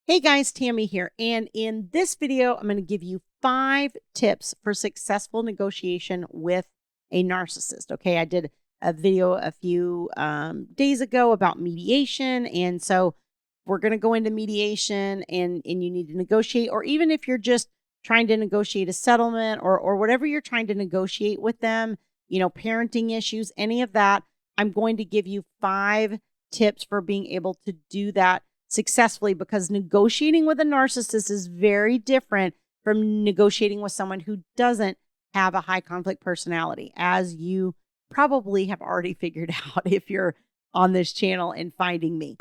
Hey guys, Tammy here. And in this video, I'm going to give you 5 tips for successful negotiation with a narcissist. Okay, I did a video a few days ago about mediation. And so we're going to go into mediation and you need to negotiate, or even if you're just trying to negotiate a settlement or whatever you're trying to negotiate with them, parenting issues, any of that, I'm going to give you 5 tips for being able to do that successfully, because negotiating with a narcissist is very different from negotiating with someone who doesn't have a high conflict personality, as you probably have already figured out if you're on this channel and finding me.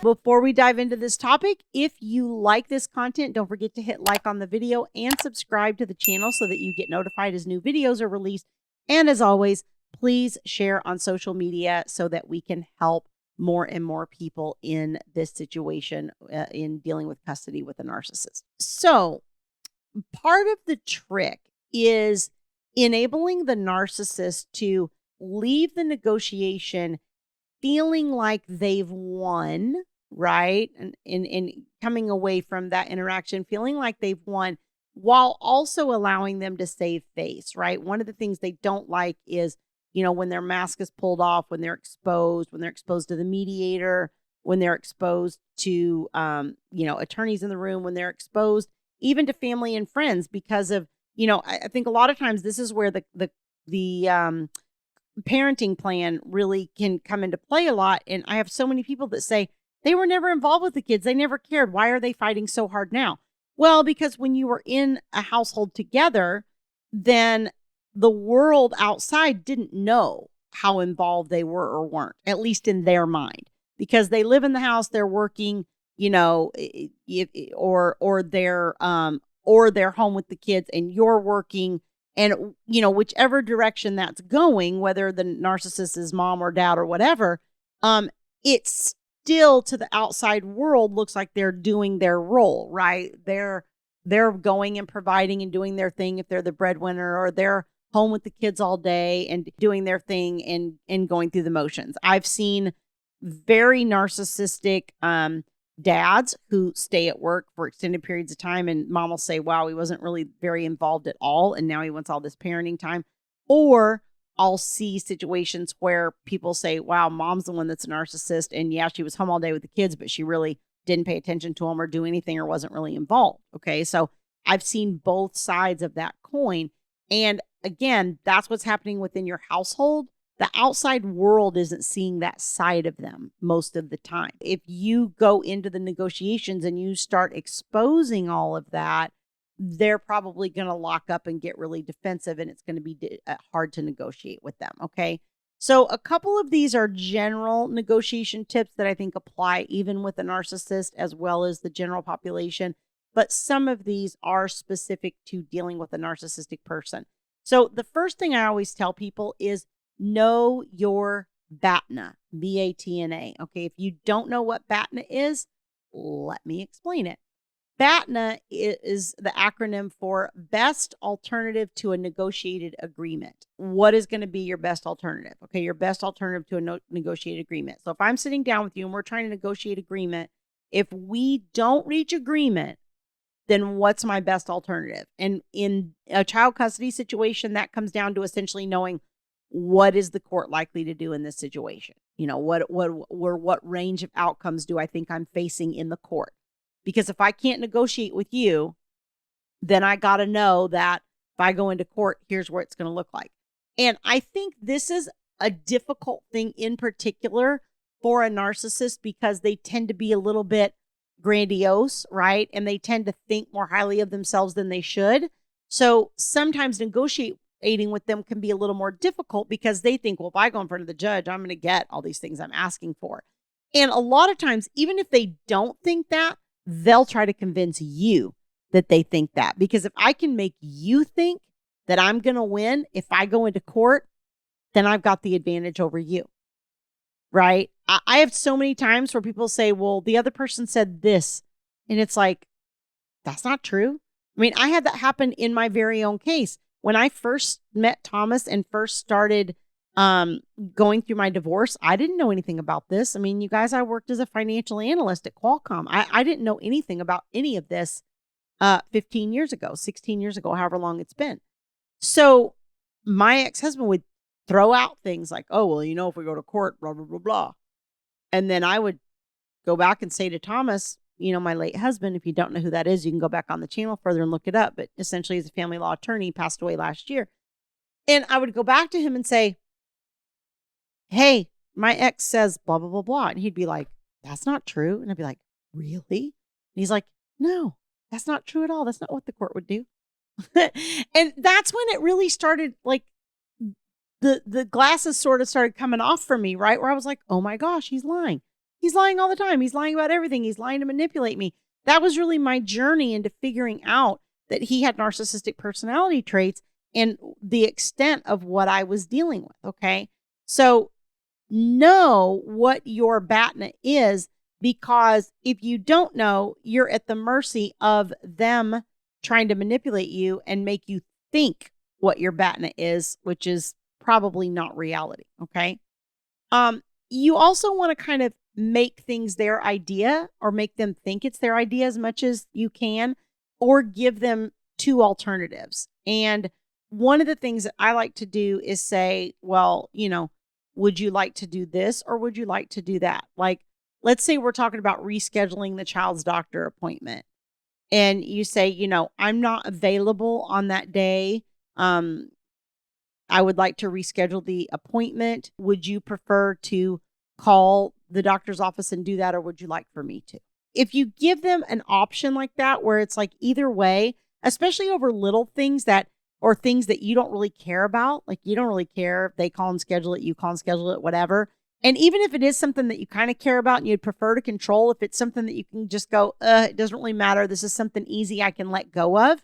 Before we dive into this topic, if you like this content, don't forget to hit like on the video and subscribe to the channel so that you get notified as new videos are released. And as always, please share on social media so that we can help more and more people in this situation in dealing with custody with a narcissist. So part of the trick is enabling the narcissist to leave the negotiation feeling like they've won, right? And coming away from that interaction, feeling like they've won, while also allowing them to save face, right? One of the things they don't like is, when their mask is pulled off, when they're exposed to the mediator, when they're exposed to, attorneys in the room, when they're exposed even to family and friends, because of, I think a lot of times this is where the parenting plan really can come into play a lot. And I have so many people that say they were never involved with the kids. They never cared. Why are they fighting so hard now? Well, because when you were in a household together, then the world outside didn't know how involved they were or weren't, at least in their mind, because they live in the house, they're working, or they're home with the kids and you're working. And, whichever direction that's going, whether the narcissist is mom or dad or whatever, it's still to the outside world looks like they're doing their role, right? They're going and providing and doing their thing if they're the breadwinner, or they're home with the kids all day and doing their thing and going through the motions. I've seen very narcissistic dads who stay at work for extended periods of time, and mom will say, wow, he wasn't really very involved at all, and now he wants all this parenting time. Or I'll see situations where people say, wow, mom's the one that's a narcissist, and yeah, she was home all day with the kids, but she really didn't pay attention to them or do anything or wasn't really involved. Okay, so I've seen both sides of that coin. And again, that's what's happening within your household. The outside world isn't seeing that side of them most of the time. If you go into the negotiations and you start exposing all of that, they're probably going to lock up and get really defensive, and it's going to be hard to negotiate with them. Okay. So a couple of these are general negotiation tips that I think apply even with a narcissist as well as the general population. But some of these are specific to dealing with a narcissistic person. So the first thing I always tell people is know your BATNA, BATNA. Okay, if you don't know what BATNA is, let me explain it. BATNA is the acronym for Best Alternative to a Negotiated Agreement. What is going to be your best alternative? Okay, your best alternative to a negotiated agreement. So if I'm sitting down with you and we're trying to negotiate agreement, if we don't reach agreement, then what's my best alternative? And in a child custody situation, that comes down to essentially knowing what is the court likely to do in this situation? What range of outcomes do I think I'm facing in the court? Because if I can't negotiate with you, then I got to know that if I go into court, here's what it's going to look like. And I think this is a difficult thing in particular for a narcissist, because they tend to be a little bit grandiose, right? And they tend to think more highly of themselves than they should. So sometimes negotiating with them can be a little more difficult because they think, well, if I go in front of the judge, I'm going to get all these things I'm asking for. And a lot of times, even if they don't think that, they'll try to convince you that they think that. Because if I can make you think that I'm going to win, if I go into court, then I've got the advantage over you, right? I have so many times where people say, well, the other person said this. And it's like, that's not true. I mean, I had that happen in my very own case. when I first met Thomas and first started going through my divorce, I didn't know anything about this. I mean, you guys, I worked as a financial analyst at Qualcomm. I didn't know anything about any of this 15 years ago, 16 years ago, however long it's been. So my ex-husband would throw out things like, oh, well, if we go to court, blah, blah, blah, blah. And then I would go back and say to Thomas, my late husband, if you don't know who that is, you can go back on the channel further and look it up. But essentially, he's a family law attorney, passed away last year. And I would go back to him and say, hey, my ex says blah, blah, blah, blah. And he'd be like, that's not true. And I'd be like, really? And he's like, no, that's not true at all. That's not what the court would do. And that's when it really started, like, the glasses sort of started coming off for me, right? Where I was like, oh my gosh, he's lying. He's lying all the time. He's lying about everything. He's lying to manipulate me. That was really my journey into figuring out that he had narcissistic personality traits and the extent of what I was dealing with. Okay. So know what your BATNA is, because if you don't know, you're at the mercy of them trying to manipulate you and make you think what your BATNA is, which is probably not reality. Okay. You also want to kind of make things their idea, or make them think it's their idea as much as you can, or give them two alternatives. And one of the things that I like to do is say, well, would you like to do this or would you like to do that? Like, let's say we're talking about rescheduling the child's doctor appointment. And you say, I'm not available on that day. I would like to reschedule the appointment. Would you prefer to call the doctor's office and do that, or would you like for me to? If you give them an option like that, where it's like either way, especially over little things or things that you don't really care about, like you don't really care if they call and schedule it, you call and schedule it, whatever. And even if it is something that you kind of care about and you'd prefer to control, if it's something that you can just go, it doesn't really matter, this is something easy I can let go of,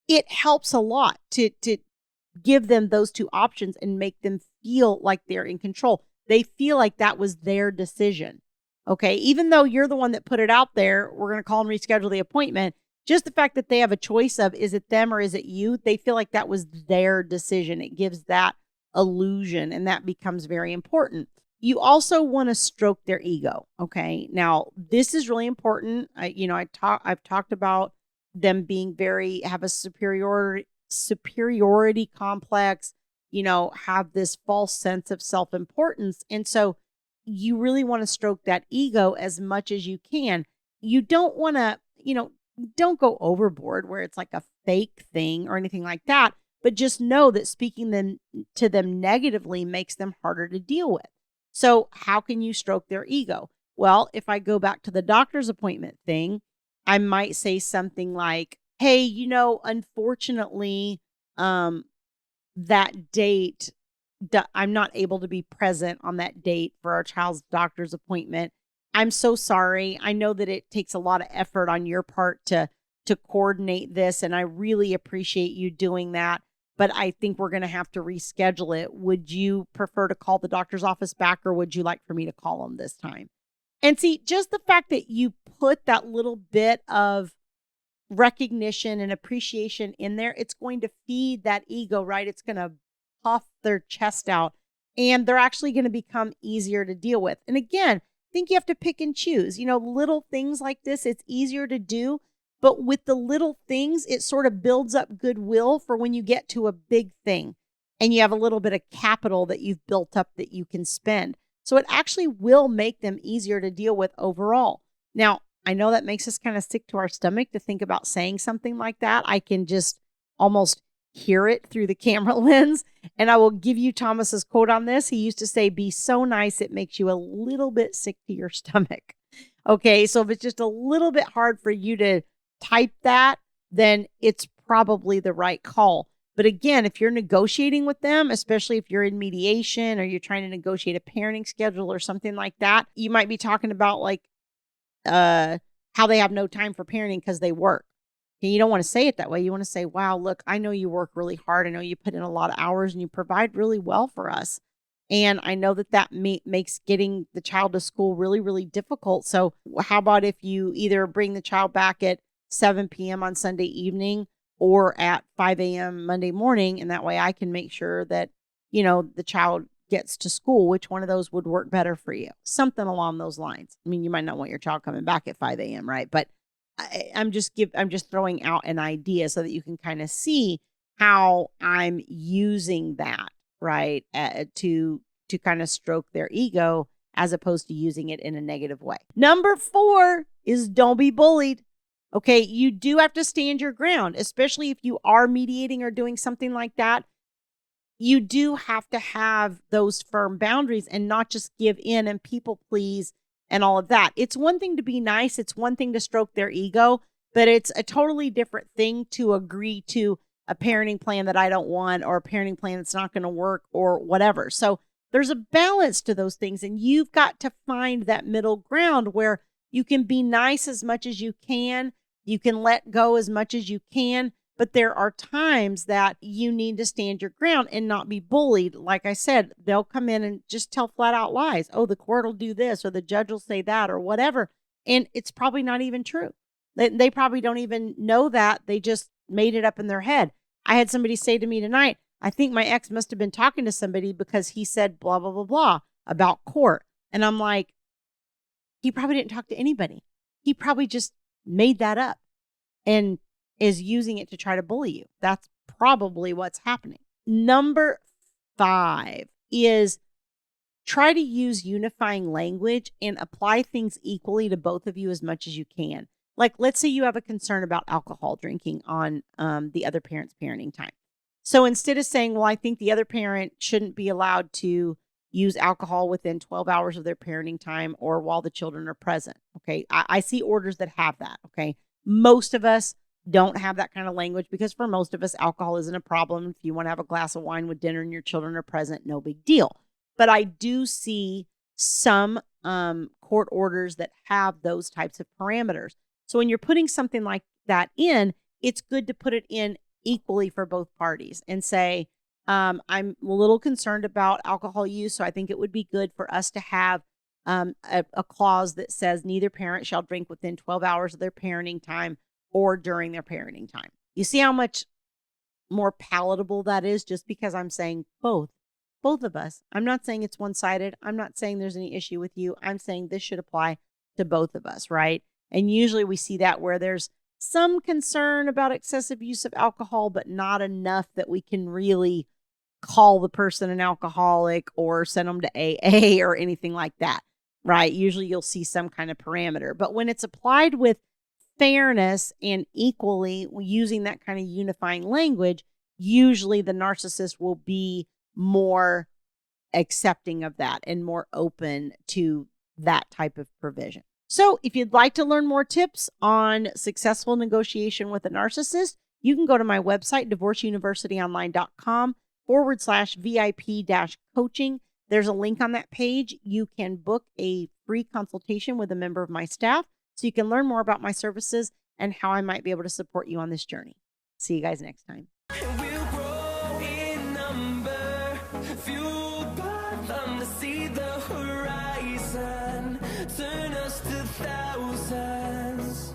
it helps a lot to give them those two options and make them feel like they're in control. They feel like that was their decision. Okay. Even though you're the one that put it out there, we're going to call and reschedule the appointment. Just the fact that they have a choice of, is it them or is it you? They feel like that was their decision. It gives that illusion, and that becomes very important. You also want to stroke their ego. Okay. Now, this is really important. I've talked about them being have a superiority complex, have this false sense of self-importance. And so you really want to stroke that ego as much as you can. You don't want to, don't go overboard where it's like a fake thing or anything like that, but just know that speaking to them negatively makes them harder to deal with. So how can you stroke their ego? Well, if I go back to the doctor's appointment thing, I might say something like, hey, unfortunately, that date, I'm not able to be present on that date for our child's doctor's appointment. I'm so sorry. I know that it takes a lot of effort on your part to coordinate this, and I really appreciate you doing that, but I think we're going to have to reschedule it. Would you prefer to call the doctor's office back, or would you like for me to call them this time? And see, just the fact that you put that little bit of recognition and appreciation in there, it's going to feed that ego, right? It's going to puff their chest out, and they're actually going to become easier to deal with. And again, I think you have to pick and choose. Little things like this, it's easier to do, but with the little things, it sort of builds up goodwill for when you get to a big thing and you have a little bit of capital that you've built up that you can spend. So it actually will make them easier to deal with overall. Now, I know that makes us kind of sick to our stomach to think about saying something like that. I can just almost hear it through the camera lens. And I will give you Thomas's quote on this. He used to say, be so nice, it makes you a little bit sick to your stomach. Okay. So if it's just a little bit hard for you to type that, then it's probably the right call. But again, if you're negotiating with them, especially if you're in mediation or you're trying to negotiate a parenting schedule or something like that, you might be talking about like, how they have no time for parenting because they work. And you don't want to say it that way. You want to say, wow, look, I know you work really hard. I know you put in a lot of hours and you provide really well for us. And I know that makes getting the child to school really, really difficult. So how about if you either bring the child back at 7 p.m. on Sunday evening, or at 5 a.m. Monday morning. And that way I can make sure that, the child gets to school. Which one of those would work better for you? Something along those lines. I mean, you might not want your child coming back at 5 a.m., right? But I'm just throwing out an idea so that you can kind of see how I'm using that, right? To kind of stroke their ego as opposed to using it in a negative way. Number 4 is don't be bullied. Okay, you do have to stand your ground, especially if you are mediating or doing something like that. You do have to have those firm boundaries and not just give in and people please and all of that. It's one thing to be nice. It's one thing to stroke their ego, but it's a totally different thing to agree to a parenting plan that I don't want, or a parenting plan that's not going to work, or whatever. So there's a balance to those things, and you've got to find that middle ground where you can be nice as much as you can. You can let go as much as you can, but there are times that you need to stand your ground and not be bullied. Like I said, they'll come in and just tell flat out lies. Oh, the court will do this, or the judge will say that, or whatever. And it's probably not even true. They probably don't even know that. They just made it up in their head. I had somebody say to me tonight, I think my ex must have been talking to somebody because he said blah, blah, blah, blah about court. And I'm like, he probably didn't talk to anybody. He probably just made that up and is using it to try to bully you. That's probably what's happening. Number 5 is try to use unifying language and apply things equally to both of you as much as you can. Like, let's say you have a concern about alcohol drinking on the other parent's parenting time. So instead of saying, well, I think the other parent shouldn't be allowed to use alcohol within 12 hours of their parenting time or while the children are present. Okay. I see orders that have that. Okay. Most of us don't have that kind of language because for most of us, alcohol isn't a problem. If you want to have a glass of wine with dinner and your children are present, no big deal. But I do see some court orders that have those types of parameters. So when you're putting something like that in, it's good to put it in equally for both parties and say, I'm a little concerned about alcohol use, so I think it would be good for us to have a clause that says neither parent shall drink within 12 hours of their parenting time or during their parenting time. You see how much more palatable that is just because I'm saying both of us. I'm not saying it's one-sided. I'm not saying there's any issue with you. I'm saying this should apply to both of us, right? And usually we see that where there's some concern about excessive use of alcohol, but not enough that we can really call the person an alcoholic or send them to AA or anything like that, right? Usually you'll see some kind of parameter. But when it's applied with fairness and equally using that kind of unifying language, usually the narcissist will be more accepting of that and more open to that type of provision. So if you'd like to learn more tips on successful negotiation with a narcissist, you can go to my website, divorceuniversityonline.com/VIP-coaching. There's a link on that page. You can book a free consultation with a member of my staff so you can learn more about my services and how I might be able to support you on this journey. See you guys next time. We'll grow in number, fueled by them to see the horizon, turn us to thousands.